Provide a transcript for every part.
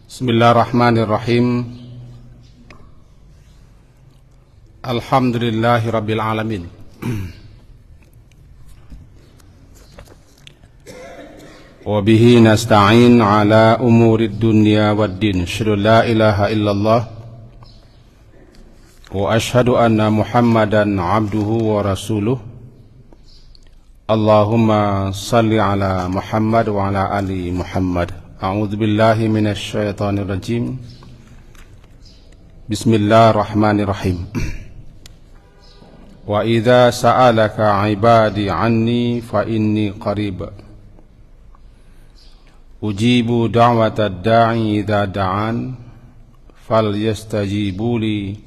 Bismillahirrahmanirrahim. Alhamdulillahi rabbil alamin. Wa bihi nasta'in ala umurid dunya waddin. Asyhadu la ilaha illallah wa asyhadu anna Muhammadan abduhu wa rasuluh. Allahumma salli ala Muhammad wa ala ali Muhammad. A'udzu billahi minasy syaithanir rajim. Bismillahirrahmanirrahim. Wa idza sa'alaka 'ibadi 'anni fa inni qarib. Ujibu da'watad da'i idza da'an falyastajibu li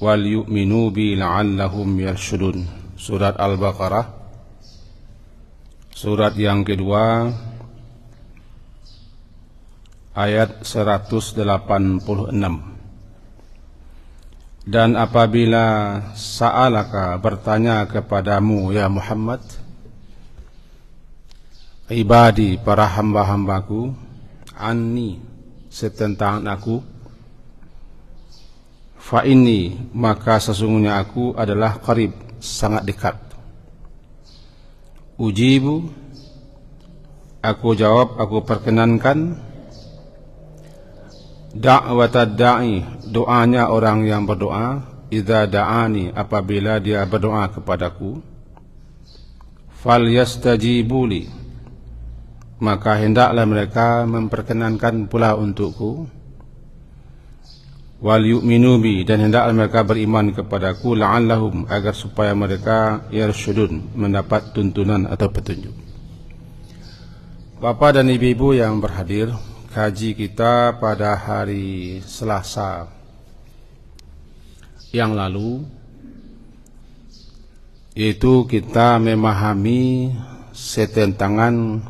wal yu'minu bi la'allahum yarshudun. Surat Al-Baqarah, surat yang kedua, ayat 186. Dan apabila sa'alaka, bertanya kepadamu ya Muhammad, ibadi, para hamba-hambaku, anni, setentang aku, fa inni, maka sesungguhnya aku adalah qarib, sangat dekat. Ujibu, aku jawab, aku perkenankan, da'watad da'i, doanya orang yang berdoa, idza da'ani, apabila dia berdoa kepadaku, falyastajibu li, maka hendaklah mereka memperkenankan pula untukku, wal yu'minu bi, dan hendaklah mereka beriman kepadaku, la'allahum, agar supaya mereka yarsyudun, mendapat tuntunan atau petunjuk. Bapak dan ibu-ibu yang berhadir, kaji kita pada hari Selasa yang lalu, yaitu kita memahami setentangan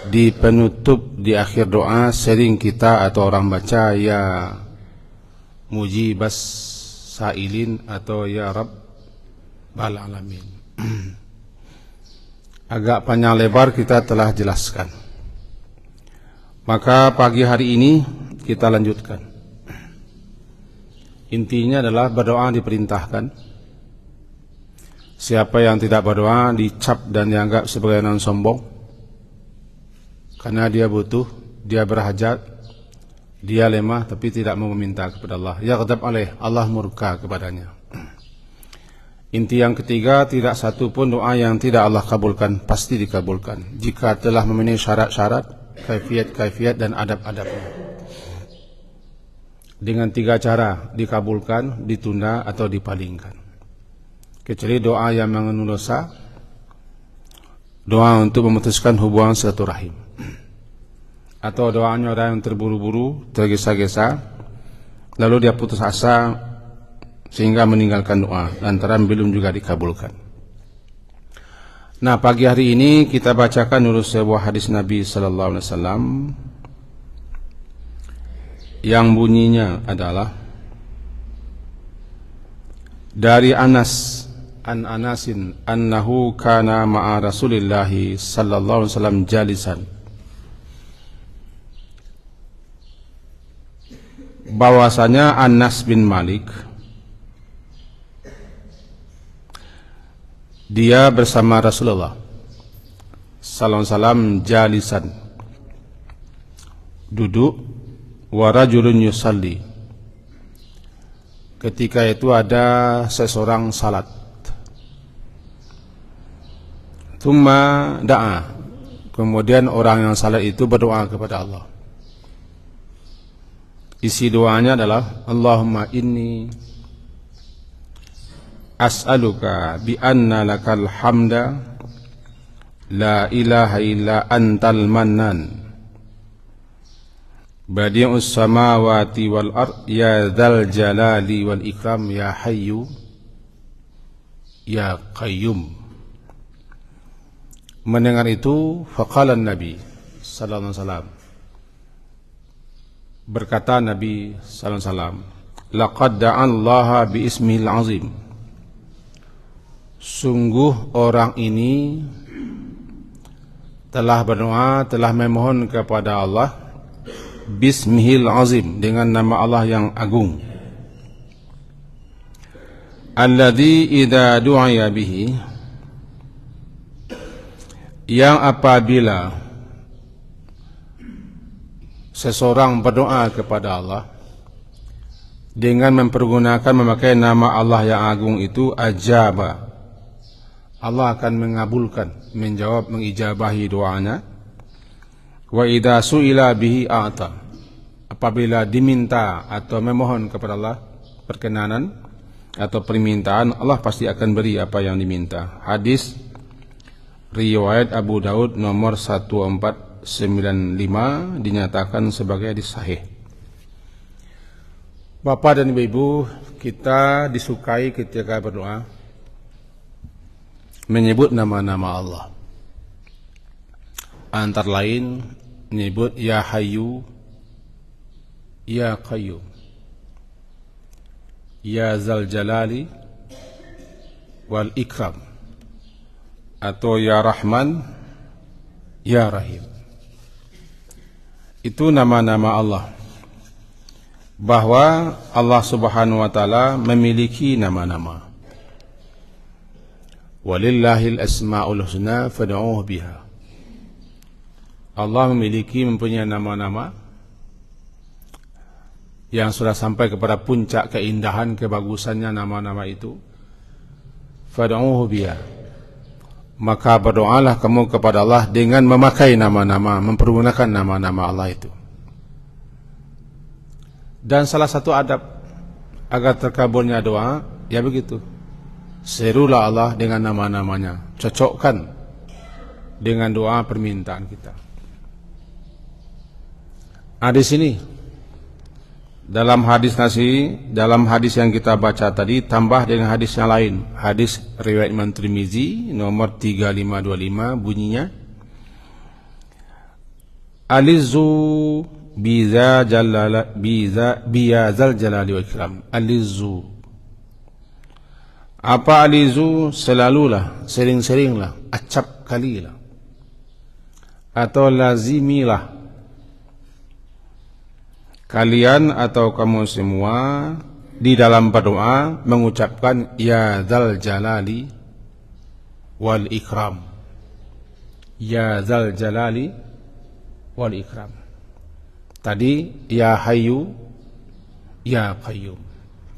di penutup, di akhir doa, sering kita atau orang baca ya mujibas sa'ilin atau ya rabbal alamin. Agak panjang lebar kita telah jelaskan. Maka pagi hari ini kita lanjutkan. Intinya adalah berdoa diperintahkan. Siapa yang tidak berdoa dicap dan dianggap sebagai orang sombong, karena dia butuh, dia berhajat, dia lemah tapi tidak mau meminta kepada Allah. Yaghdab alaih, Allah murka kepadanya. Inti yang ketiga, tidak satu pun doa yang tidak Allah kabulkan, pasti dikabulkan jika telah memenuhi syarat-syarat, kaifiat-kaifiat dan adab-adabnya. Dengan 3 cara dikabulkan, ditunda atau dipalingkan. Kecuali doa yang mengandung dosa, doa untuk memutuskan hubungan silaturahim, atau doanya orang yang terburu-buru, tergesa-gesa, lalu dia putus asa sehingga meninggalkan doa, lantaran belum juga dikabulkan. Nah, pagi hari ini kita bacakan dulu sebuah hadis Nabi sallallahu alaihi wasallam yang bunyinya adalah dari Anas, an Anasin annahu kana ma'a Rasulillah sallallahu alaihi wasallam jalisan, bahwasanya Anas bin Malik dia bersama Rasulullah sallallahu alaihi wasallam jalisan, duduk, wa rajulun yusalli, ketika itu ada seseorang salat, thumma da'a, kemudian orang yang salat itu berdoa kepada Allah. Isi doanya adalah Allahumma inni as'aluka bi anna lakal hamda la ilaha illa antal mannan badi'us samawati wal ard ya dzal jalali wal ikram ya hayyu ya qayyum. Mendengar itu, faqala Nabi sallallahu alaihi wasallam, berkata Nabi sallallahu alaihi wasallam, laqad da'allaha bi ismihil azim, sungguh orang ini telah berdoa, telah memohon kepada Allah bismihil azim, dengan nama Allah yang agung. Alladzi idza du'iya bihi, yang apabila seseorang berdoa kepada Allah dengan mempergunakan memakai nama Allah yang agung itu, ajaba, Allah akan mengabulkan, menjawab, mengijabahi doanya. Wa idza su'ila bihi a'ta, apabila diminta atau memohon kepada Allah perkenanan atau permintaan, Allah pasti akan beri apa yang diminta. Hadis riwayat Abu Daud nomor 1495, dinyatakan sebagai hadis sahih. Bapak dan Ibu, kita disukai ketika berdoa menyebut nama-nama Allah. Antara lain menyebut Ya Hayyu, Ya Qayyum, Ya Zal Jalali wal Ikram, atau Ya Rahman, Ya Rahim. Itu nama-nama Allah. Bahwa Allah Subhanahu wa taala memiliki nama-nama. Walillahil asmaul husna fad'uuhu biha. Allah mempunyai nama-nama yang sudah sampai kepada puncak keindahan, kebagusannya nama-nama itu. Fad'uuhu biha, maka berdoalah kamu kepada Allah dengan memakai nama-nama, mempergunakan nama-nama Allah itu. Dan salah satu adab agar terkabulnya doa, ya begitu, serulah Allah dengan nama-namanya, cocokkan dengan doa permintaan kita. Di sini dalam hadis yang kita baca tadi, tambah dengan hadis yang lain. Hadis riwayat Imam Tirmizi nomor 3525, bunyinya, Alizu biza zal jalali wa ikram. Alizu, apa alizu? Selalulah, sering-seringlah, acap kalilah, atau lazimilah, kalian atau kamu semua di dalam berdoa mengucapkan Ya Zal Jalali wal Ikram, Ya Zal Jalali wal Ikram. Tadi Ya Hayyu, Ya Qayyum.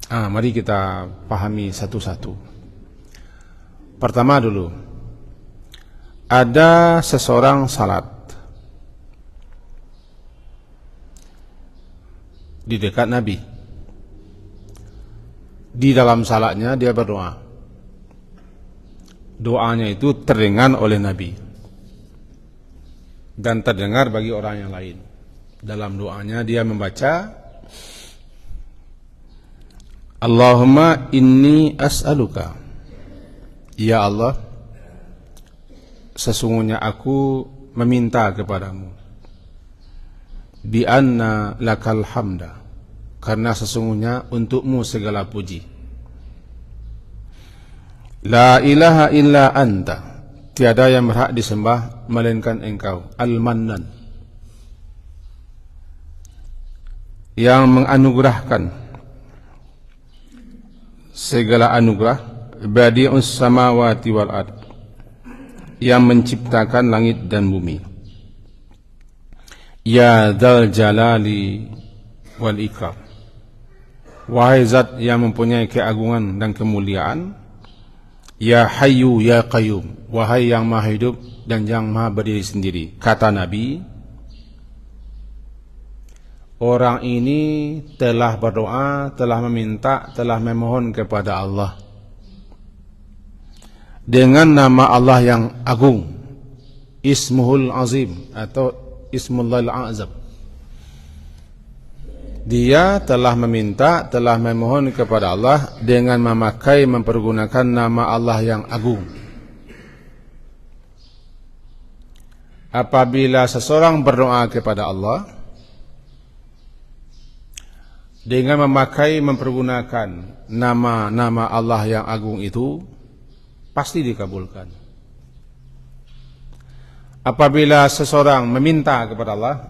Mari kita pahami satu-satu. Pertama dulu, ada seseorang salat di dekat Nabi. Di dalam salatnya dia berdoa. Doanya itu terdengar oleh Nabi dan terdengar bagi orang yang lain. Dalam doanya dia membaca, Allahumma inni as'aluka, ya Allah, sesungguhnya aku meminta kepadamu, bi anna lakal hamda, karena sesungguhnya untukmu segala puji. La ilaha illa anta, tiada yang berhak disembah melainkan engkau, al-mannan, yang menganugerahkan segala anugerah, badi'us samawati wal ard, yang menciptakan langit dan bumi. Ya Dzal Jalali wal Ikram, wahai zat yang mempunyai keagungan dan kemuliaan. Ya Hayyu Ya Qayyum, wahai yang maha hidup dan yang maha berdiri sendiri. Kata Nabi, orang ini telah berdoa, telah meminta, telah memohon kepada Allah dengan nama Allah yang agung, Ismuhul Azim atau Ismullahil Azam. Dia telah meminta, telah memohon kepada Allah dengan memakai, mempergunakan nama Allah yang agung. Apabila seseorang berdoa kepada Allah dengan memakai, mempergunakan nama-nama Allah yang agung itu, pasti dikabulkan. Apabila seseorang meminta kepada Allah,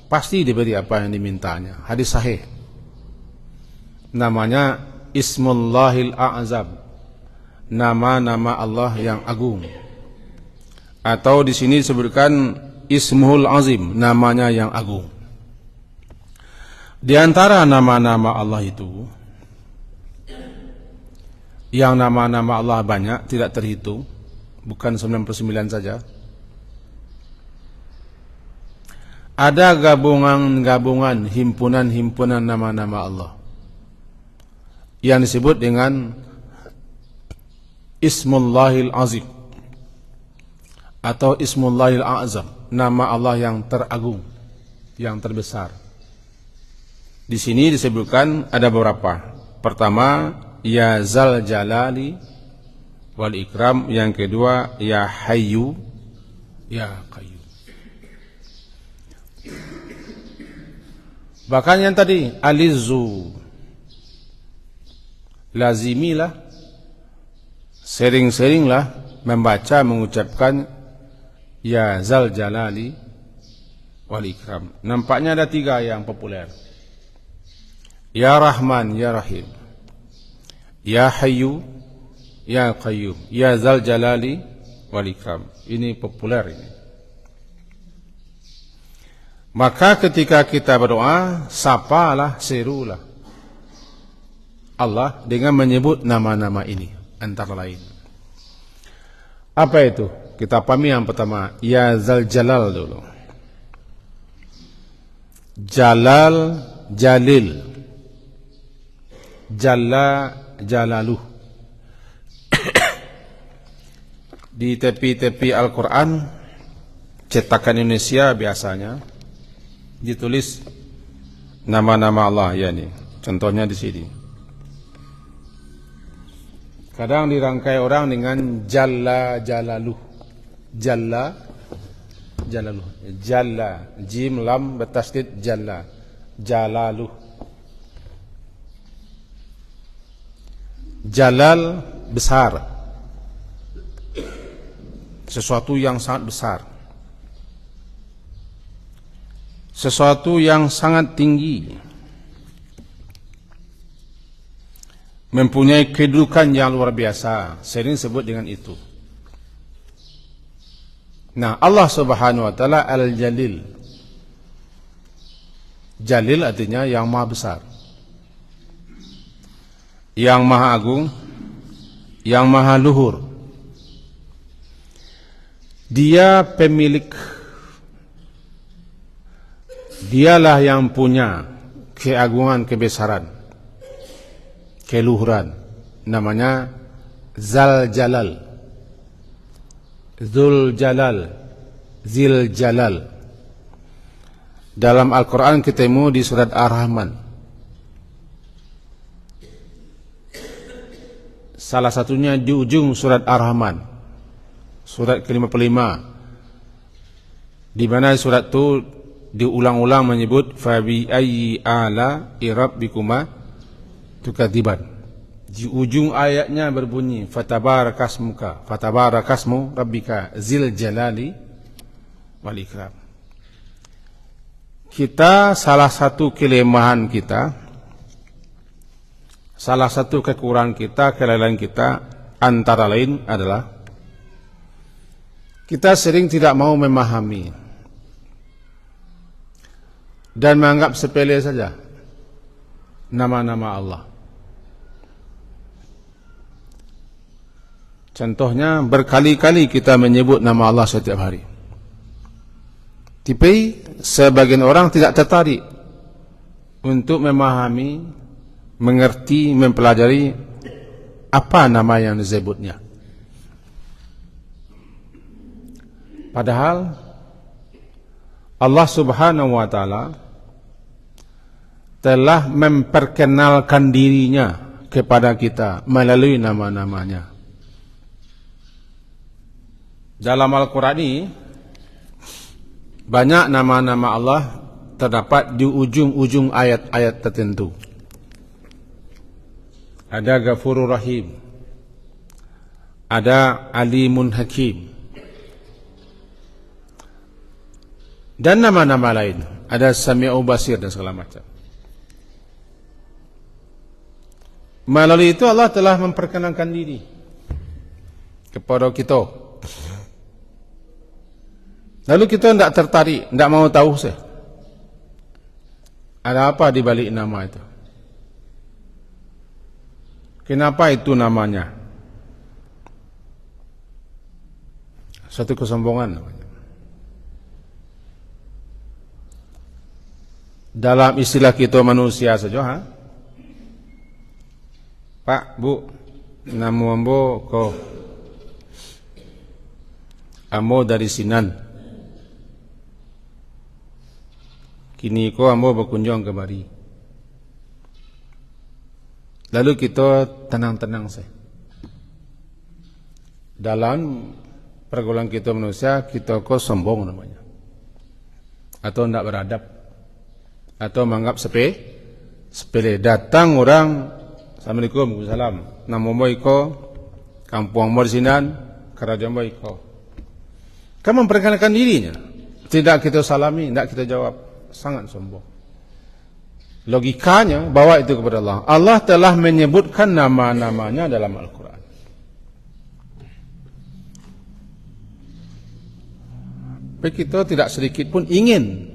pasti diberi apa yang dimintanya. Hadis sahih. Namanya Ismullahil A'zam, nama-nama Allah yang agung. Atau di sini disebutkan Ismuhul Azim, namanya yang agung. Di antara nama-nama Allah itu, yang nama-nama Allah banyak, tidak terhitung, bukan 99 saja. Ada gabungan-gabungan, himpunan-himpunan nama-nama Allah yang disebut dengan Ismullahil Azim atau Ismullahil A'zam, nama Allah yang teragung, yang terbesar. Di sini disebutkan ada beberapa. Pertama, Ya Zal Jalali wal Ikram. Yang kedua, Ya Hayyu Ya Qayyum. Bahkan yang tadi, Alizu, lazimilah, sering-seringlah membaca, mengucapkan Ya Zal Jalali wal Ikram. Nampaknya ada 3 yang populer. Ya Rahman, Ya Rahim, Ya Hayyu Ya Qayyum, Ya Zal Jalali wal Ikram. Ini populer ini. Maka ketika kita berdoa, sapalah, serulah Allah dengan menyebut nama-nama ini antara lain. Apa itu? Kita pahami yang pertama, Ya Zal Jalal dulu. Jalal, Jalil, Jalla, Jalaluh. Di tepi-tepi Al-Quran, cetakan Indonesia biasanya ditulis nama-nama Allah, ya nih. Contohnya di sini. Kadang dirangkai orang dengan Jalla Jalaluh. Jalla Jalaluh. Jalla, jim lam bertasdid Jalla Jalaluh. Jalal, besar, sesuatu yang sangat besar, sesuatu yang sangat tinggi, mempunyai kedudukan yang luar biasa. Sering sebut dengan itu. Nah, Allah Subhanahu wa taala Al-Jalil. Jalil artinya yang maha besar, yang maha agung, yang maha luhur. Dia pemilik, dialah yang punya keagungan, kebesaran, keluhuran. Namanya Zal Jalal, Zul Jalal, Zil Jalal. Dalam Al-Quran ketemu di surat Ar-Rahman. Salah satunya di ujung surat Ar-Rahman, surat ke-55, di mana surat itu diulang-ulang menyebut fabi ayyi ala rabbikuma tukadziban. Di ujung ayatnya berbunyi fatabarakasmu rabbika zil jalali wal ikram. Kita, salah satu kelemahan kita, salah satu kekurangan kita, kelalaian kita, antara lain adalah kita sering tidak mau memahami dan menganggap sepele saja nama-nama Allah. Contohnya, berkali-kali kita menyebut nama Allah setiap hari. Tapi sebagian orang tidak tertarik untuk memahami, mengerti, mempelajari apa nama yang disebutnya. Padahal Allah Subhanahu wa taala telah memperkenalkan dirinya kepada kita melalui nama-namanya. Dalam Al-Quran ini banyak nama-nama Allah terdapat di ujung-ujung ayat-ayat tertentu. Ada Ghafurur Rahim, ada Alimun Hakim, dan nama-nama lain ada Sami'u Basir dan segala macam. Melalui itu Allah telah memperkenalkan diri kepada kita. Lalu kita tidak tertarik, tidak mau tahu sih. Ada apa di balik nama itu? Kenapa itu namanya? Satu kesombongan namanya. Dalam istilah kita manusia saja, ha? Pak, Bu, nama ambo ko ambo dari Sinan. Kini ko ambo berkunjung kemari. Lalu kita tenang-tenang saja. Dalam pergaulan kita manusia, kita ko sombong namanya. Atau tidak beradab. Atau menganggap sepele. Datang orang, Assalamualaikum, Waalaikumsalam. Nama mo iko, kampung mo di Sinan, kerajaan mo iko. Kamu memperkenalkan dirinya. Tidak kita salami, tidak kita jawab. Sangat sombong. Logikanya bawa itu kepada Allah. Allah telah menyebutkan nama-namanya dalam Al-Quran. Tapi kita tidak sedikit pun ingin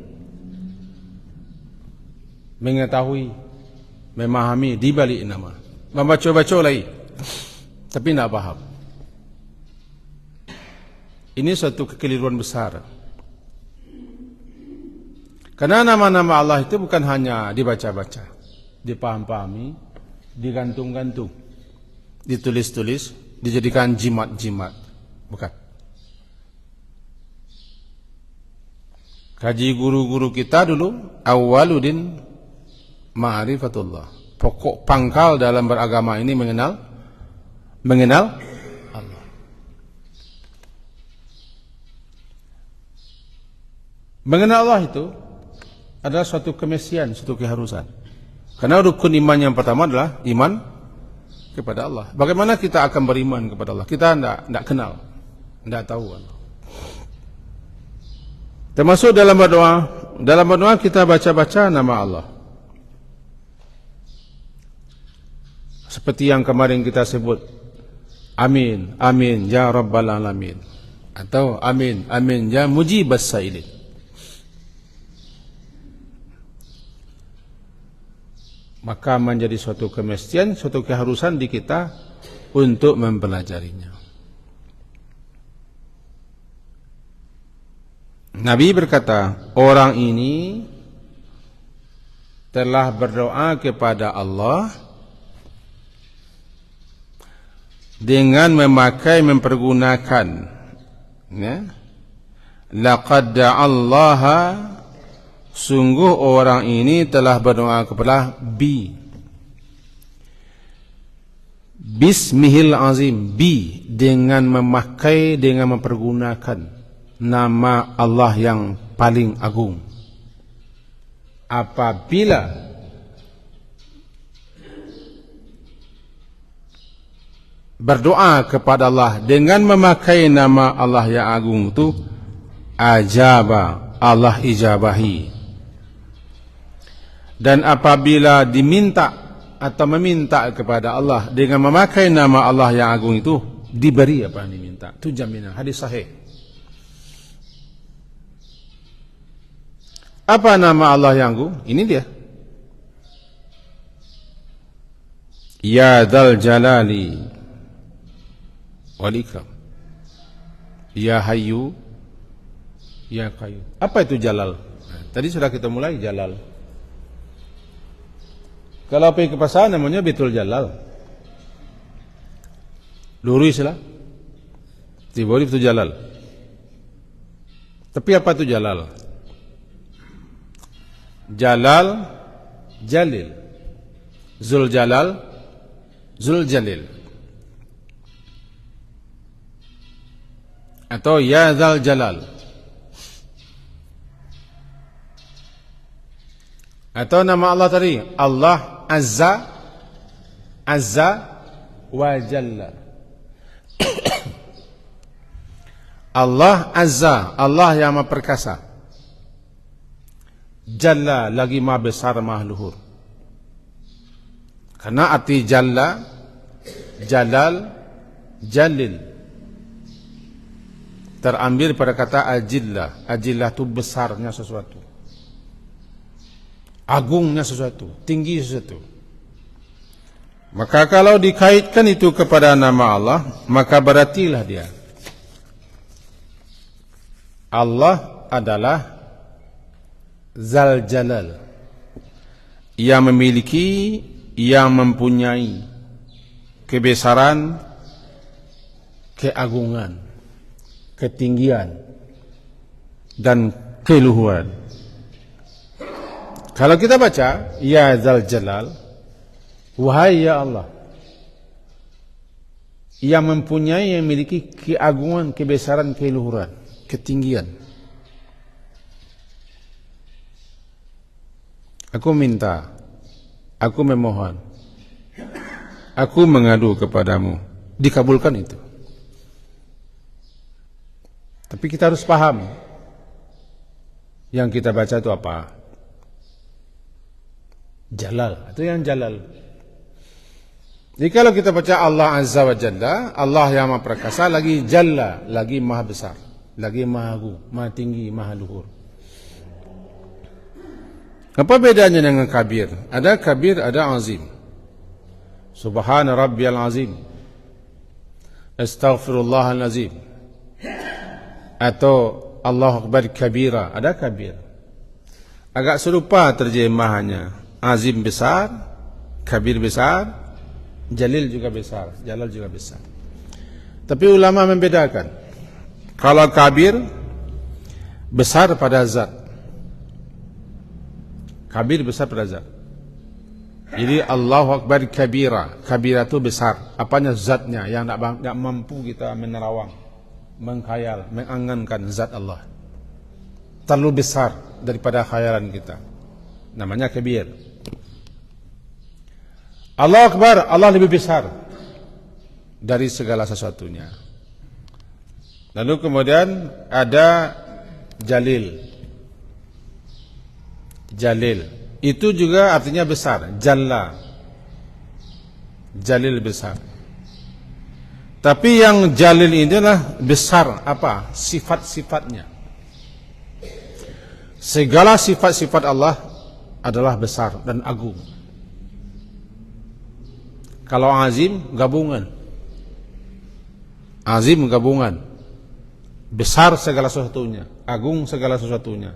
mengetahui, memahami di balik nama. Membaca-baca lagi, tapi tidak paham. Ini suatu kekeliruan besar. Karena nama-nama Allah itu bukan hanya dibaca-baca, dipaham-pahami, digantung-gantung, ditulis-tulis, dijadikan jimat-jimat. Bukan. Kaji guru-guru kita dulu, awwaluddin ma'rifatullah. Pokok pangkal dalam beragama ini mengenal Allah. Mengenal Allah itu adalah suatu kemestian, suatu keharusan. Karena rukun iman yang pertama adalah iman kepada Allah. Bagaimana kita akan beriman kepada Allah? Kita tidak kenal, tidak tahu Allah. Termasuk dalam berdoa kita baca-baca nama Allah. Seperti yang kemarin kita sebut, Amin, Amin, Ya Rabbal Alamin. Atau Amin, Amin, Ya Mujibas Sailin. Maka menjadi suatu kemestian, suatu keharusan di kita untuk mempelajarinya. Nabi berkata, orang ini telah berdoa kepada Allah dengan mempergunakan laqad da'allaha, sungguh orang ini telah berdoa kepada Bismihil azim, dengan memakai, dengan mempergunakan nama Allah yang paling agung. Apabila berdoa kepada Allah dengan memakai nama Allah yang agung itu, ajaba, Allah ijabahi. Dan apabila diminta atau meminta kepada Allah dengan memakai nama Allah yang agung itu, diberi apa yang diminta. Itu jaminan, hadis sahih. Apa nama Allah yang agung? Ini dia. Ya Dzal Jalali wal Ikram, Ya Hayyu Ya Qayyum. Apa itu Jalal? Nah, tadi sudah kita mulai Jalal. Kalau pergi ke pasar namanya Betul Jalal. Luruslah. Tiba-tiba itu Jalal. Tapi apa itu Jalal? Jalal, Jalil. Zul Jalal, Zul Jalil. Atau Ya Dzal Jalal. Atau nama Allah tadi, Allah Azza wa Jalla. Allah Azza, Allah yang Maha Perkasa. Jalla lagi maha besar, maha luhur. Karena arti jalla, jalal, jalil terambil pada kata ajillah. Ajillah itu besarnya sesuatu, agungnya sesuatu, tinggi sesuatu. Maka kalau dikaitkan itu kepada nama Allah, maka berartilah dia Allah adalah Zal Jalal, yang memiliki, yang mempunyai kebesaran, keagungan, ketinggian, dan keluhuran. Kalau kita baca Ya Zal Jalal, wahai ya Allah, yang mempunyai, yang memiliki keagungan, kebesaran, keluhuran, ketinggian. Aku minta, aku memohon, aku mengadu kepadamu, dikabulkan itu. Tapi kita harus paham yang kita baca itu apa. Jalal, itu yang jalal. Jadi kalau kita baca Allah Azza wa Jalla, Allah yang maha perkasa, lagi Jalla, lagi maha besar, lagi maha agung, maha tinggi, maha luhur. Apa bedanya dengan kabir? Ada kabir, ada azim. Subhana rabbiyal azim, astaghfirullahal azim, atau Allahu akbar kabira. Ada kabir. Agak serupa terjemahannya. Azim besar, kabir besar, jalil juga besar, jalal juga besar. Tapi ulama membedakan. Kalau kabir besar pada zat, kabir besar pada zat. Jadi Allahu akbar kabira. Kabira itu besar. Apanya? Zatnya, yang tak mampu kita menerawang, mengkhayal, mengangankan zat Allah. Terlalu besar daripada khayalan kita. Namanya kabir. Allahu akbar, Allah lebih besar dari segala sesuatunya. Lalu kemudian ada jalil. Jalil itu juga artinya besar. Jalla, jalil besar. Tapi yang jalil ini adalah besar apa? Sifat-sifatnya. Segala sifat-sifat Allah adalah besar dan agung. Kalau azim, gabungan. Azim gabungan. Besar segala sesuatunya, agung segala sesuatunya,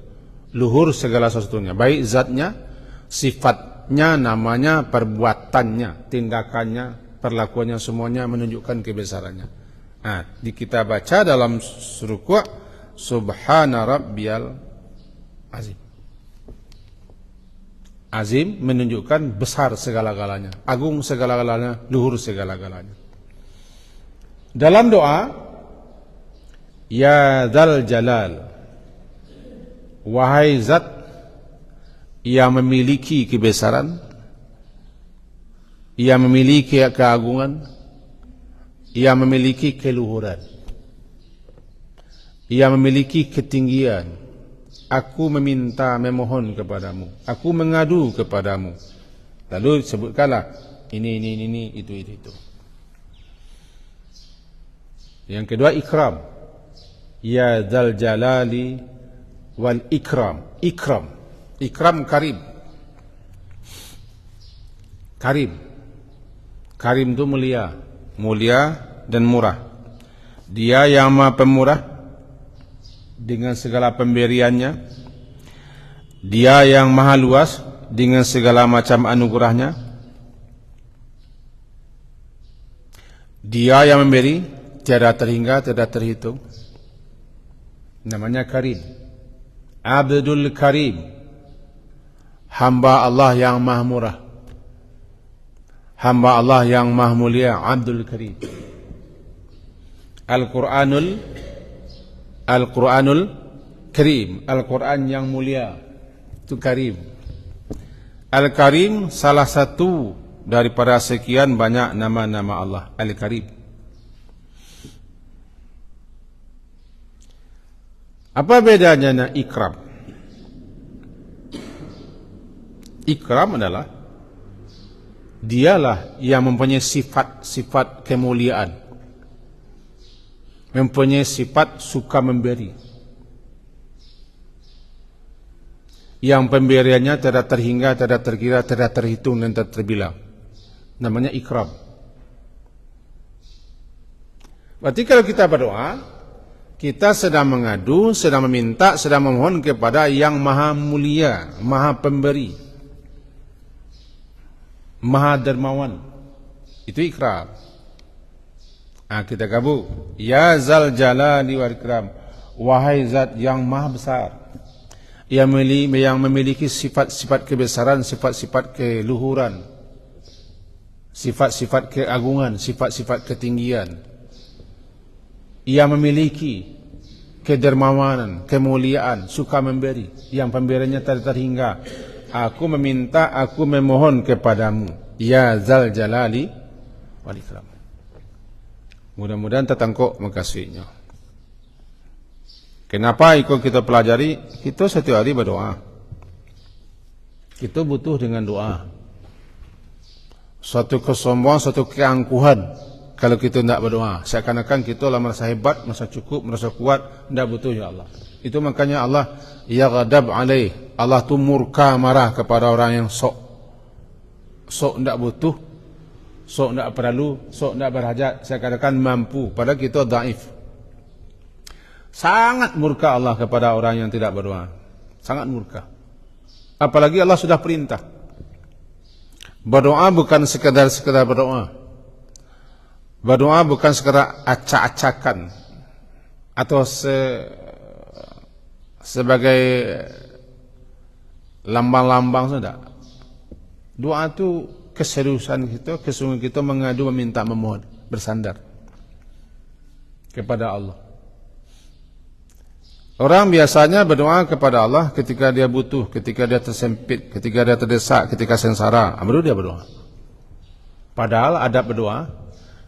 luhur segala sesuatunya, baik zatnya, sifatnya, namanya, perbuatannya, tindakannya, perlakuannya, semuanya menunjukkan kebesarannya. Nah, kita baca dalam ruku' Subhana rabbiyal azim. Azim menunjukkan besar segala-galanya, agung segala-galanya, luhur segala-galanya. Dalam doa Ya Dzal Jalal, wahai zat yang memiliki kebesaran, yang memiliki keagungan, yang memiliki keluhuran, yang memiliki ketinggian, aku meminta, memohon kepadamu, aku mengadu kepadamu. Lalu sebutkanlah ini, itu. Yang kedua ikram. Ya Dzal Jalali wal ikram. Ikram, ikram karim. Karim, karim itu mulia, mulia dan murah. Dia yang maha pemurah dengan segala pemberiannya. Dia yang maha luas dengan segala macam anugerahnya. Dia yang memberi tiada terhingga, tiada terhitung. Namanya Karim. Abdul Karim, hamba Allah yang maha murah, hamba Allah yang maha mulia, Abdul Karim. Al-Quranul Karim, Al-Quran yang mulia, itu Karim. Al-Karim salah satu daripada sekian banyak nama-nama Allah, Al-Karim. Apa bedanya dengan ikram? Ikram adalah dialah yang mempunyai sifat kemuliaan, mempunyai sifat suka memberi, yang pemberiannya tidak terhingga, tidak terkira, tidak terhitung dan tidak terbilang. Namanya ikram. Berarti kalau kita berdoa, kita sedang mengadu, sedang meminta, sedang memohon kepada yang maha mulia, maha pemberi, maha dermawan. Itu ikram. Kita gabung. Ya zal jalali wal ikram, wahai zat yang maha besar, yang memiliki sifat-sifat kebesaran, sifat-sifat keluhuran, sifat-sifat keagungan, sifat-sifat ketinggian, yang memiliki kedermawanan, kemuliaan, suka memberi, yang pemberiannya tak terhingga. Aku meminta, aku memohon kepadamu, ya zal jalali wal ikram. Mudah-mudahan tertangkap makasihnya. Kenapa ikut kita pelajari? Kita setiap hari berdoa. Kita butuh dengan doa. Suatu kesombongan, suatu keangkuhan kalau kita tidak berdoa. Seakan-akan kita lah merasa hebat, merasa cukup, merasa kuat. Tidak butuh ya Allah. Itu makanya Allah yaghadab alaih. Allah tu murka, marah kepada orang yang sok tidak butuh, sok tidak perlu, sok tidak berhajat. Seakan-akan mampu, padahal kita daif. Sangat murka Allah kepada orang yang tidak berdoa. Sangat murka. Apalagi Allah sudah perintah. Berdoa bukan sekadar berdoa. Berdoa bukan sekadar acak-acakan atau sebagai lambang-lambang saja. Doa itu keseriusan kita, kesungguhan kita mengadu, meminta, memohon, bersandar kepada Allah. Orang biasanya berdoa kepada Allah ketika dia butuh, ketika dia tersempit, ketika dia terdesak, ketika sengsara, baru dia berdoa. Padahal adab berdoa,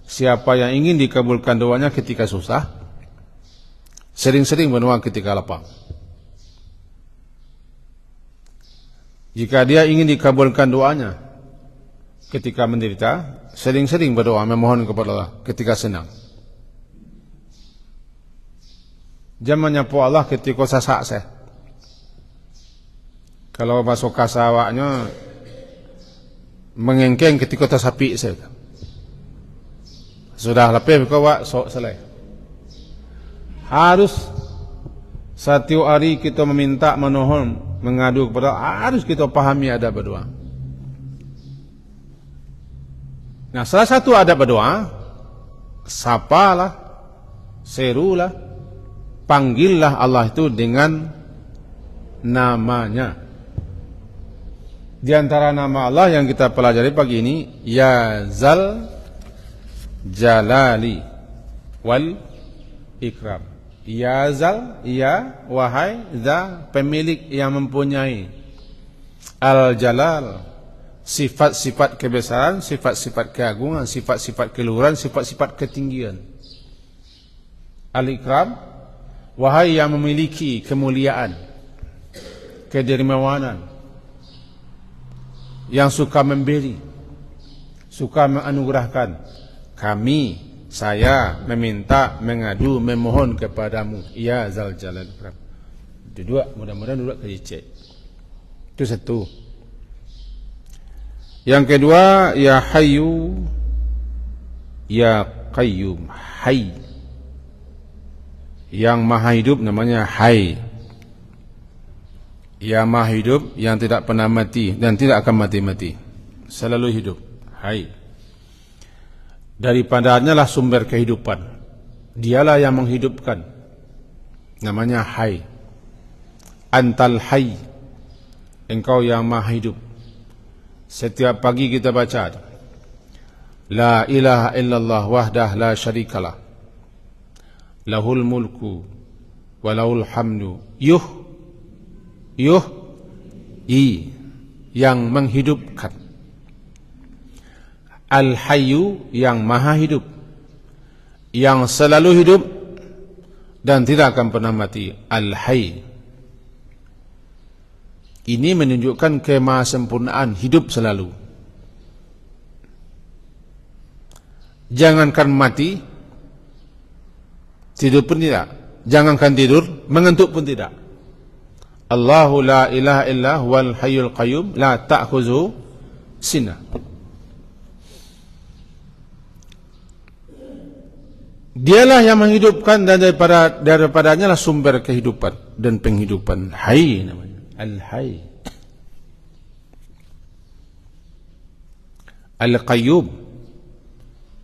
siapa yang ingin dikabulkan doanya ketika susah, sering-sering berdoa ketika lapang. Jika dia ingin dikabulkan doanya ketika menderita, sering-sering berdoa memohon kepada Allah ketika senang. Jangan menyapu Allah ketika sasak saya. Kalau masuk kasawaknya mengengkeng ketika tersapi saya. Sudah lepih kawak sok selesai. Harus setiap hari kita meminta, memohon, mengadu kepada Allah, harus kita pahami adab berdoa. Nah, salah satu adab berdoa, sapalah, serulah, panggillah Allah itu dengan namanya. Di antara nama Allah yang kita pelajari pagi ini, ya zal jalali wal ikram. Ya zal, ya wahai za, pemilik yang mempunyai, al jalal, sifat-sifat kebesaran, sifat-sifat keagungan, sifat-sifat keluhuran, sifat-sifat ketinggian. Al ikram, wahai yang memiliki kemuliaan, kedermawanan, yang suka memberi, suka menganugerahkan. Kami, saya meminta, mengadu, memohon kepadamu, ya zal jalal ikram. Itu dua, mudah-mudahan dua kali cek. Itu satu. Yang kedua, ya hayyu ya qayyum, hayy. Yang maha hidup namanya Hayy. Yang maha hidup, yang tidak pernah mati dan tidak akan mati-mati, selalu hidup, Hayy. Daripadanya lah sumber kehidupan. Dialah yang menghidupkan, namanya Hayy. Antal Hayy, engkau yang maha hidup. Setiap pagi kita baca, la ilaha illallah wahdah la syarikalah, lahul mulku wa lahul hamdu yang menghidupkan, al-hayyu yang maha hidup, yang selalu hidup dan tidak akan pernah mati, al-hayy. Ini menunjukkan kemahasempurnaan hidup selalu. Jangankan mati, tidur pun tidak. Jangankan tidur, mengantuk pun tidak. Allahu la ilaha illa huwal hayyul qayyum la ta'khuzuhu sinah. Dialah yang menghidupkan dan daripadanya lah sumber kehidupan dan penghidupan. Hayy namanya. Al-Hayy. Al-Qayyum,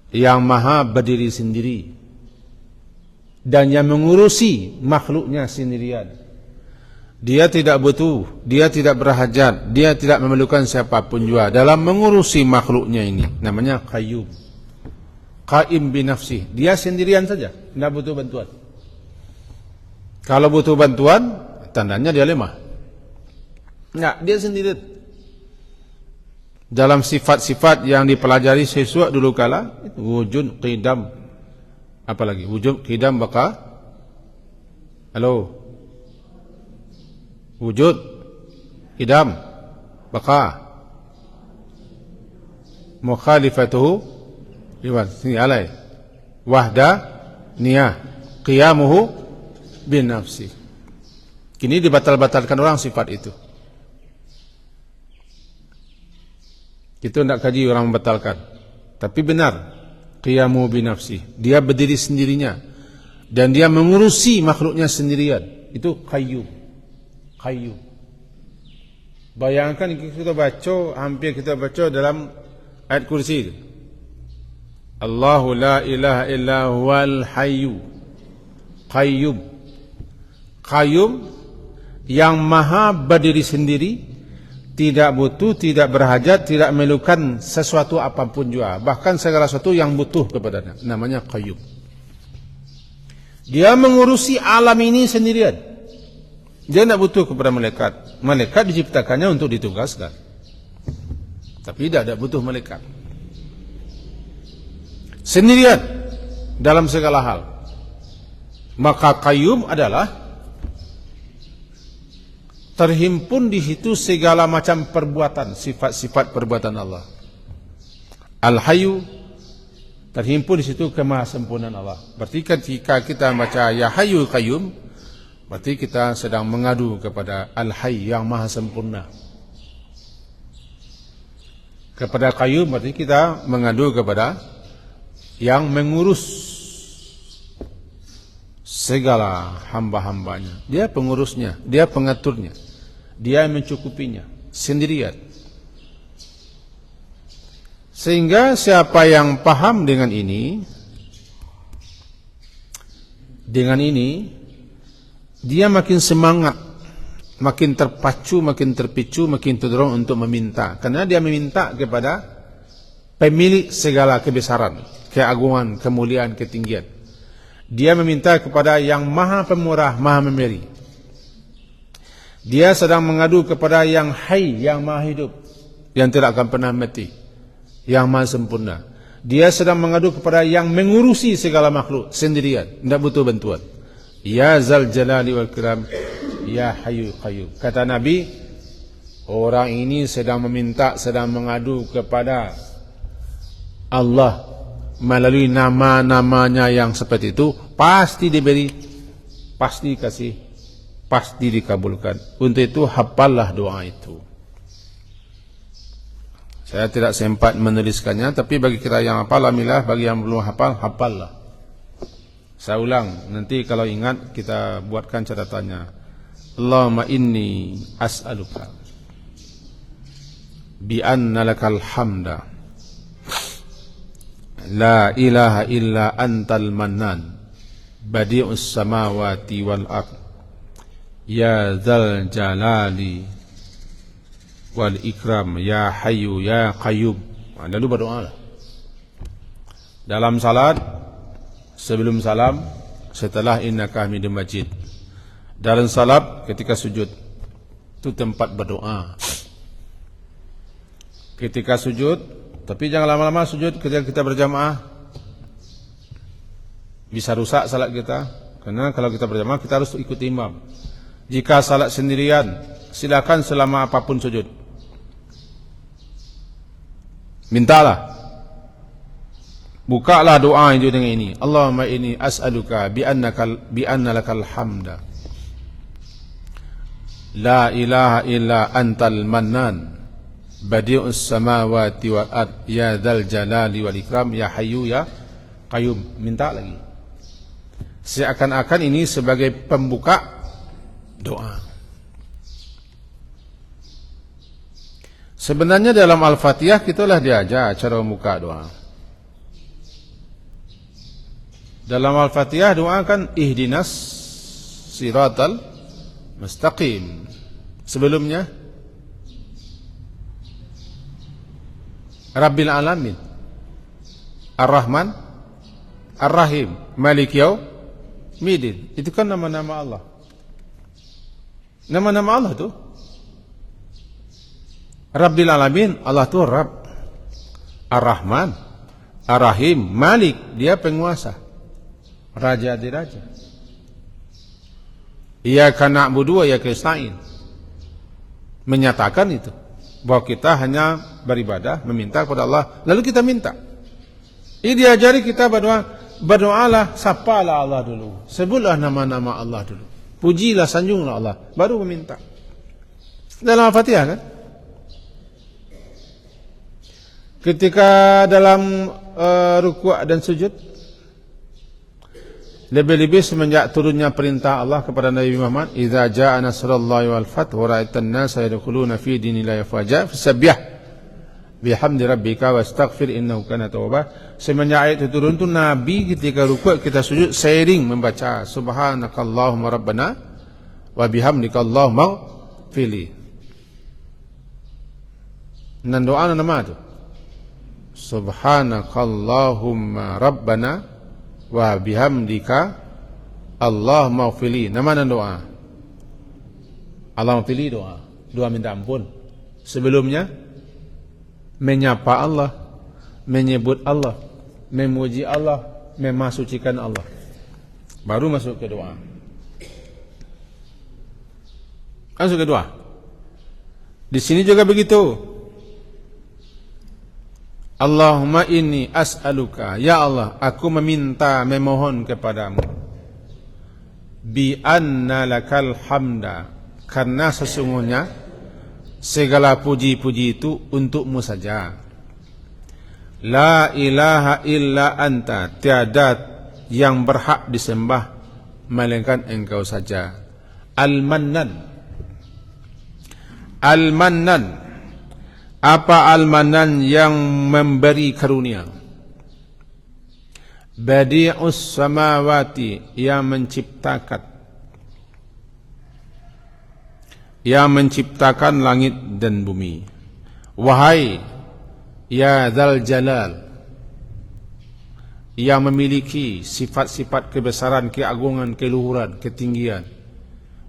yang maha berdiri sendiri dan yang mengurusi makhluknya sendirian. Dia tidak butuh, dia tidak berhajat, dia tidak memerlukan siapapun juga dalam mengurusi makhluknya ini. Namanya Qayyum. Qaim binafsih, dia sendirian saja, tidak butuh bantuan. Kalau butuh bantuan, tandanya dia lemah. Enggak, dia sendiri. Dalam sifat-sifat yang dipelajari siswa dulu kala, wujud, qidam, apa lagi? Wujud, qidam, baqa. Halo. Wujud, qidam, baqa. Mukhalifatuhu liwan, sini alai. Wahda, niyah, qiyamuhu bin nafsi. Kini dibatal-batalkan orang sifat itu. Itu tidak kaji orang membatalkan. Tapi benar, qiyamu binafsi, dia berdiri sendirinya dan dia mengurusi makhluknya sendirian. Itu qayyum. Qayyum. Bayangkan kita baca, hampir kita baca dalam ayat kursi. Allahu la ilaha illa huwal hayyu qayyum. Qayyum, yang maha berdiri sendiri, tidak butuh, tidak berhajat, tidak memerlukan sesuatu apapun juga. Bahkan segala sesuatu yang butuh kepadanya. Namanya Qayyum. Dia mengurusi alam ini sendirian. Dia tidak butuh kepada malaikat. Malaikat diciptakannya untuk ditugaskan. Tapi tidak butuh malaikat. Sendirian dalam segala hal. Maka Qayyum adalah terhimpun di situ segala macam perbuatan, sifat-sifat perbuatan Allah. Al-Hayyu, terhimpun di situ kemahasempurnaan Allah. Berarti ketika kita baca Ya Hayyu Qayyum, berarti kita sedang mengadu kepada Al-Hayy yang maha sempurna. Kepada Qayyum berarti kita mengadu kepada yang mengurus segala hamba-hambanya. Dia pengurusnya, dia pengaturnya, dia mencukupinya sendirian. Sehingga siapa yang paham dengan ini, dia makin semangat, makin terpacu, makin terpicu, makin terdorong untuk meminta. Karena dia meminta kepada pemilik segala kebesaran, keagungan, kemuliaan, ketinggian. Dia meminta kepada yang maha pemurah, maha memberi. Dia sedang mengadu kepada yang hayy, yang maha hidup, yang tidak akan pernah mati, yang maha sempurna. Dia sedang mengadu kepada yang mengurusi segala makhluk sendirian, tidak butuh bantuan. Ya Zal Jalali wal Kiram, Ya Hayyu Qayyum. Kata Nabi, orang ini sedang meminta, sedang mengadu kepada Allah melalui nama-namanya yang seperti itu, pasti diberi, pasti kasih, pasti dikabulkan. Untuk itu hafallah doa itu. Saya tidak sempat menuliskannya, tapi bagi kita yang hafal, alhamdulillah. Bagi yang belum hafal, hafallah. Saya ulang, nanti kalau ingat kita buatkan catatannya. Allahumma inni as'aluka bi anna lakal hamda la ilaha illa antal mannan badi'us samawati wal ard ya dzal jalali wal ikram ya hayyu ya qayyum. Lalu berdoa lah. Dalam salat, sebelum salam, setelah innaka hamidum majid. Dalam salat ketika sujud, itu tempat berdoa. Ketika sujud, tapi jangan lama-lama sujud ketika kita berjamaah. Bisa rusak salat kita. Karena kalau kita berjamaah kita harus ikut imam. Jika salat sendirian, silakan selama apapun sujud. Mintalah. Bukalah doa itu dengan ini. Allahumma inni as'aluka bi anna lakal hamda. La ilaha illa antal mannan. Badi'us samawati wal ard. Ya dzal jalali wal ikram. Ya hayyu ya qayyum. Minta lagi. Seakan-akan ini sebagai pembuka doa. Sebenarnya dalam Al-Fatihah kita telah diajar cara membuka doa. Dalam Al-Fatihah doa kan ihdinas siratal mustaqim. Sebelumnya Rabbil alamin, Ar-Rahman, Ar-Rahim, Malik Yaumiddin. Itu kan nama-nama Allah. Nama-nama Allah tu. Rabbil alamin, Allah tu Rabb. Ar-Rahman, Ar-Rahim, Malik, dia penguasa. Raja diraja. Iyyaka na'budu wa iyyaka nasta'in. Menyatakan itu bahwa kita hanya beribadah, meminta kepada Allah, lalu kita minta. Ini diajari kita berdoalah, sapalah Allah dulu, sebutlah nama-nama Allah dulu, pujilah, sanjunglah Allah, baru meminta. Dalam Al-Fatihah kan? Ketika dalam rukuk dan sujud, lebih-lebih semenjak turunnya perintah Allah kepada Nabi Muhammad, "Idza jaa nasrullahi wal fath wa ra'aitan nasa yadkhuluna fi dinillahi afwaja fasabbih bihamdi rabbika wastaghfir innahu kana tawwaba." Semenjak ayat itu turun tu Nabi ketika rukuk kita sujud sering membaca subhanakallahumma rabbana wa bihamdika allahumma ighfirli. Dan doa nama tu subhanakallahumma rabbana wa bihamdika Allahumma ighfirli. Nama dan doa. Allahumma ighfirli doa. Doa minta ampun. Sebelumnya menyapa Allah, menyebut Allah, memuji Allah, memasucikan Allah. Baru masuk ke doa. Masuk ke doa. Di sini juga begitu. Allahumma inni as'aluka, ya Allah, aku meminta, memohon kepadamu, bi anna lakal hamda, karena sesungguhnya segala puji-puji itu untukmu saja. La ilaha illa anta, tiada yang berhak disembah melainkan engkau saja. Al-Mannan. Al-Mannan. Apa Al-Mannan? Yang memberi karunia. Badi'us samawati, yang menciptakan langit dan bumi. Wahai ya Dzal Jalal, yang memiliki sifat-sifat kebesaran, keagungan, keluhuran, ketinggian.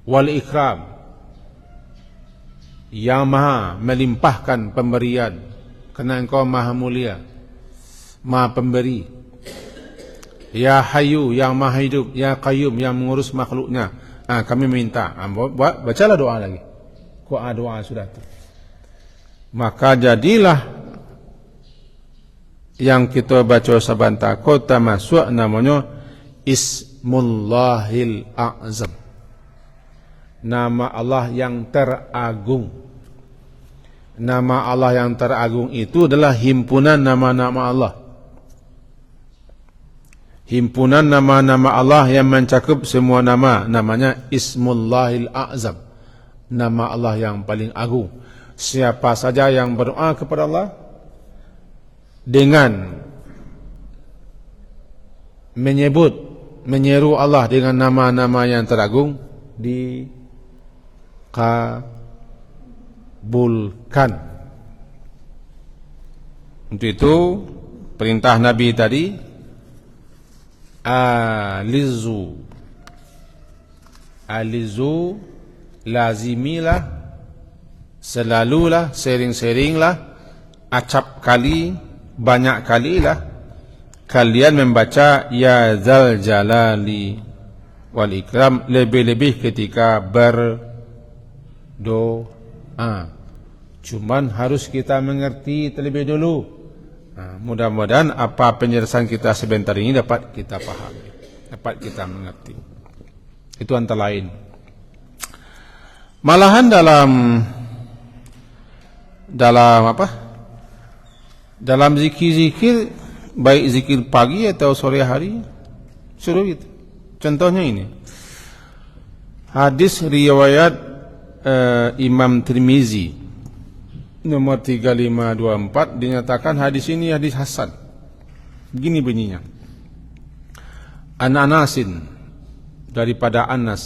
Wal ikram, yang maha melimpahkan pemberian, kerana engkau maha mulia, maha pemberi. Ya Hayyu, yang maha hidup. Ya Qayyum, yang mengurus makhluknya. Kami minta. Bacalah doa lagi. Doa sudah tu. Maka jadilah yang kita baca sabanta kota masuk namanya Ismullahil A'zam. Nama Allah yang teragung. Nama Allah yang teragung itu adalah himpunan nama-nama Allah. Himpunan nama-nama Allah yang mencakup semua nama. Namanya Ismullahil A'zam. Nama Allah yang paling agung. Siapa saja yang berdoa kepada Allah dengan menyeru Allah dengan nama-nama yang teragung, dikabulkan. Untuk itu perintah Nabi tadi, alizu, lazimilah, selalulah, sering-seringlah, acap kali, banyak kalilah kalian membaca ya Dzal Jalali wal ikram, lebih-lebih ketika berdoa. Cuman harus kita mengerti terlebih dulu. Mudah-mudahan apa penjelasan kita sebentar ini dapat kita pahami, dapat kita mengerti. Itu antara lain. Malahan dalam zikir-zikir, baik zikir pagi atau sore hari, suruh gitu. Contohnya ini, hadis riwayat Imam Tirmizi nomor 3524, dinyatakan hadis ini hadis hasan. Gini bunyinya. An Anasin, daripada Anas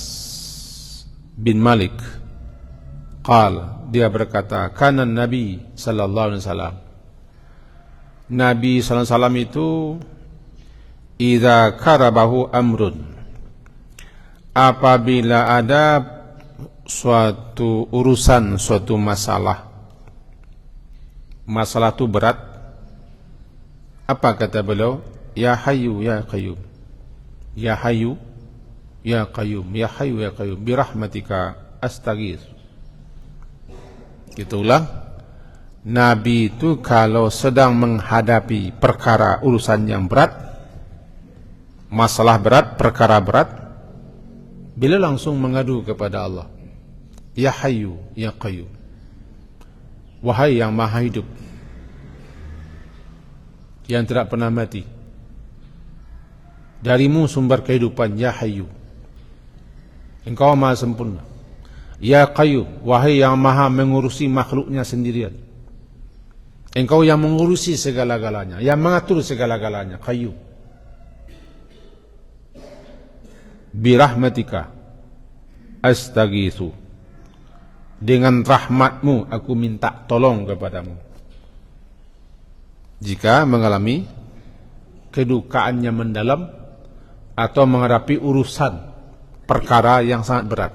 bin Malik, qal, dia berkata, kana Nabi sallallahu alaihi wasallam, Nabi sallallahu alaihi wasallam itu idza karabahu amrun, apabila ada suatu urusan, suatu masalah itu berat, apa kata beliau? Ya Hayyu ya Qayyum, ya Hayyu ya Qayyum, ya Hayyu ya Qayyum, birahmatika astaghits. Itulah Nabi itu kalau sedang menghadapi perkara urusan yang berat, masalah berat, perkara berat, beliau langsung mengadu kepada Allah. Ya Hayyu ya Qayyum, wahai yang maha hidup, yang tidak pernah mati, darimu sumber kehidupan, ya Hayyu, engkau maha sempurna. Ya Qayyum, wahai yang maha mengurusi makhluknya sendirian, engkau yang mengurusi segala-galanya, yang mengatur segala-galanya, Qayyum. Birahmatika astaghitsu, dengan rahmatmu aku minta tolong kepadamu. Jika mengalami kedukaan yang mendalam atau menghadapi urusan perkara yang sangat berat.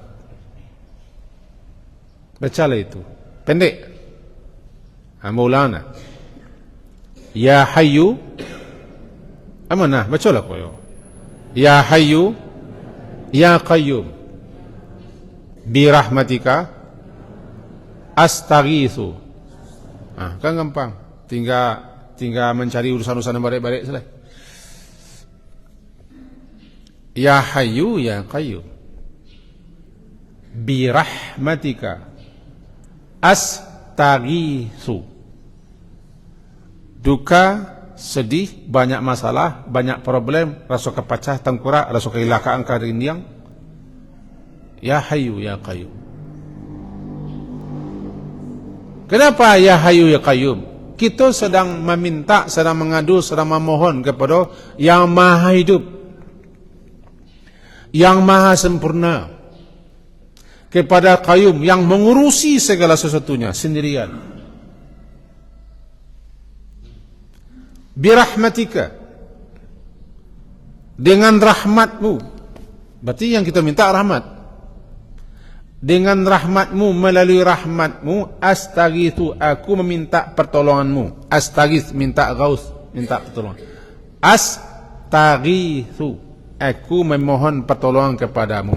Bacalah itu, pendek. Maulana, ya Hayyu, amanah, bacalah koyo. Ya Hayyu ya Qayyum, birahmatika astaghitsu. Kan gampang, tinggal mencari urusan-urusan yang baik-baik selesai. Ya Hayyu ya Qayyum, birahmatika astaghitsu. Duka, sedih, banyak masalah, banyak problem, rasa kepecah tengkorak, rasa kehilakaan karindiang. Ya Hayyu ya Qayyum. Kenapa ya Hayyu ya Qayyum? Kita sedang meminta, sedang mengadu, sedang memohon kepada yang maha hidup, yang maha sempurna, kepada Qayyum yang mengurusi segala sesuatunya sendirian. Birahmatika, dengan rahmatmu, berarti yang kita minta rahmat. Dengan rahmatmu, melalui rahmatmu, astaghitsu, aku meminta pertolonganmu. Astaghits, minta ghaus, minta pertolongan. Astaghitsu, aku memohon pertolongan kepadamu.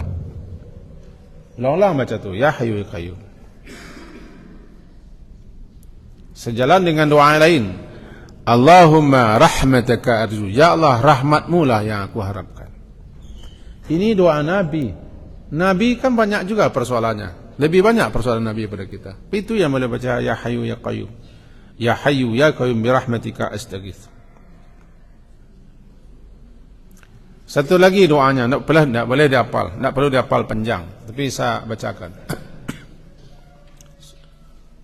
Ulang-ulang baca tu, ya Hayyu ya Qayyum. Sejalan dengan doa lain, Allahumma rahmataka arju, ya Allah rahmatmu lah yang aku harapkan. Ini doa Nabi. Nabi kan banyak juga persoalannya, lebih banyak persoalan Nabi pada kita. Itu yang boleh baca ya Hayyu ya Qayyum, ya Hayyu ya Qayyum birahmatika astaghits. Satu lagi doanya, tak boleh dihafal, tak perlu dihafal panjang, tapi saya bacakan.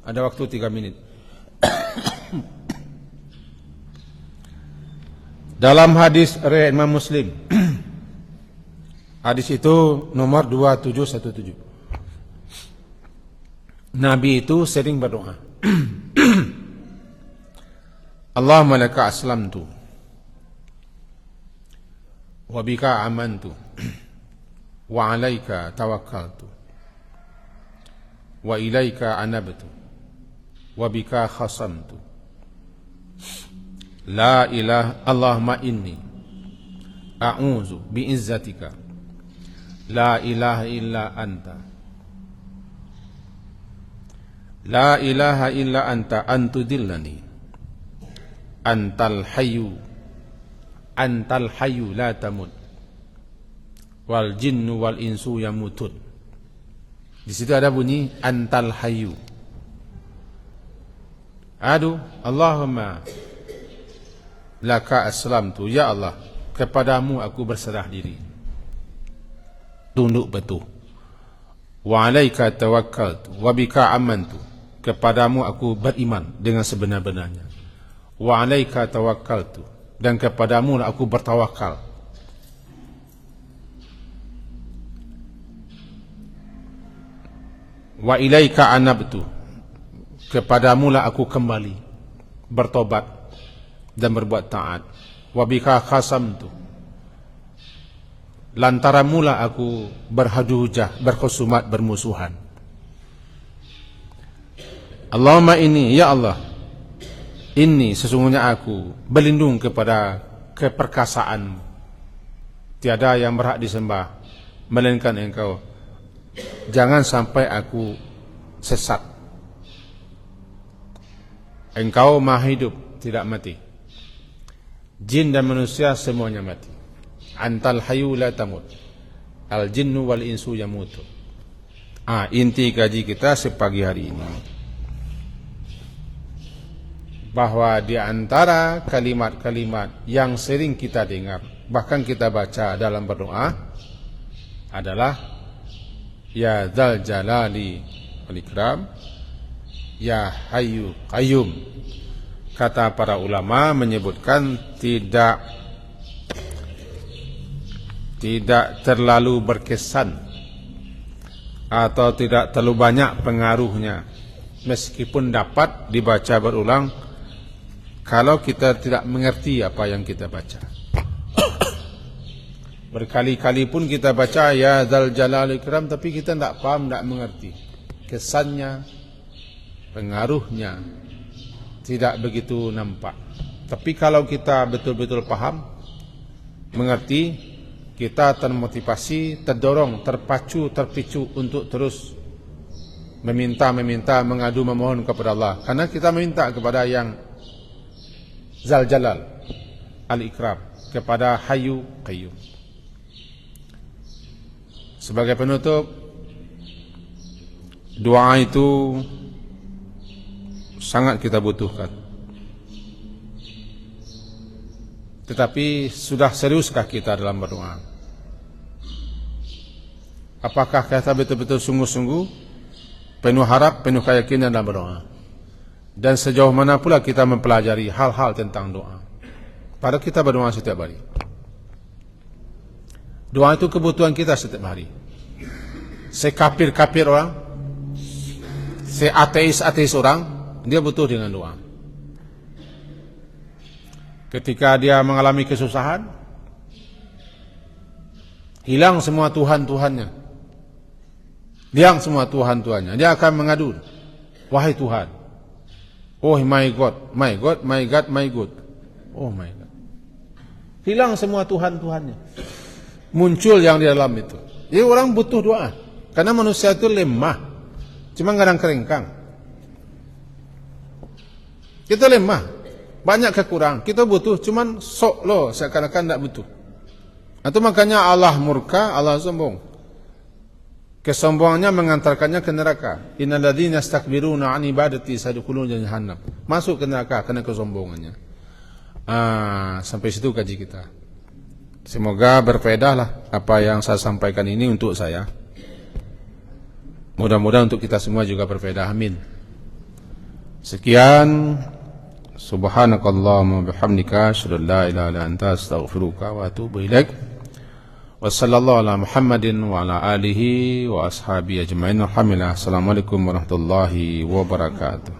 Ada waktu 3 minit. Dalam hadis riwayat Imam Muslim, hadis itu nomor 2717. Nabi itu sering berdoa. Allahumma laka aslamtu wa bika amantu wa alaika tawakkaltu wa ilaika anabtu wa bika khasamtu. La ilaha Allahumma inni a'udzu bi'izzatika La ilaha illa anta. La ilaha illa anta antudillani. Antal hayyu. Antal hayyu la tamut. Wal jinnu wal insu yamutun. Di situ ada bunyi antal hayyu. Aduh, Allahumma laka aslamtu, ya Allah, kepadamu aku berserah diri, tunduk betul. Wa alaika tawakkaltu wa bika amantu, kepadamu aku beriman dengan sebenar-benarnya. Wa alaika tawakkaltu, dan kepadamu aku bertawakal. Wa ilaika anabtu, kepadamu lah aku kembali bertobat dan berbuat taat. Wa bika khasamtu, lantaran mula aku berhadu hujah, berkhusumat, bermusuhan. Allahumma inni, ya Allah, inni sesungguhnya aku berlindung kepada keperkasaan. Tiada yang berhak disembah melainkan Engkau. Jangan sampai aku sesat. Engkau maha hidup, tidak mati. Jin dan manusia semuanya mati. Antal hayyu la tamut. Al jinnu wal insu yamutu. Inti kaji kita sepagi hari ini, bahwa di antara kalimat-kalimat yang sering kita dengar, bahkan kita baca dalam berdoa, adalah ya dzal jalali wal ikram, ya hayyu qayyum. Kata para ulama menyebutkan tidak terlalu berkesan atau tidak terlalu banyak pengaruhnya, meskipun dapat dibaca berulang kalau kita tidak mengerti apa yang kita baca. Berkali-kali pun kita baca ya dzal jalali ikram, tapi kita tidak paham, tidak mengerti kesannya, pengaruhnya tidak begitu nampak. Tapi kalau kita betul-betul paham, mengerti, kita termotivasi, terdorong, terpacu, terpicu untuk terus meminta, mengadu, memohon kepada Allah. Karena kita meminta kepada yang Zal Jalal Al-Ikram, kepada Hayyu Qayyum. Sebagai penutup, doa itu sangat kita butuhkan. Tetapi sudah seriuskah kita dalam berdoa? Apakah kita betul-betul sungguh-sungguh, penuh harap, penuh keyakinan dalam berdoa? Dan sejauh mana pula kita mempelajari hal-hal tentang doa? Padahal kita berdoa setiap hari. Doa itu kebutuhan kita setiap hari. Sekafir-kafir orang, seateis-ateis orang, dia butuh dengan doa. Ketika dia mengalami kesusahan, hilang semua Tuhan-Tuhannya, hilang semua Tuhan-Tuhannya, dia akan mengadu, wahai Tuhan, oh my God, my God, my God, my God, oh my God. Hilang semua Tuhan-Tuhannya, muncul yang di dalam itu. Jadi orang butuh doa, karena manusia itu lemah, cuma kadang kerengkang. Kita lemah, banyak kekurangan. Kita butuh, cuman sok lo seakan-akan tidak butuh. Itu makanya Allah murka, Allah sombong. Kesombongannya mengantarkannya ke neraka. Innal ladzina yastakbiruna an ibadati sayadkhuluna jahannam. Masuk ke neraka karena kesombongannya. Sampai situ kaji kita. Semoga berfaedahlah apa yang saya sampaikan ini untuk saya. Mudah-mudahan untuk kita semua juga berfaedah. Amin. Sekian, subhanakallahumma bihamdika asyhadu an la ilaha illa anta astaghfiruka wa atubu ilaik. Wassallallahu ala Muhammadin wa ala alihi wa ashabihi ajma'in. Alhamdulillah. Assalamualaikum warahmatullahi wabarakatuh.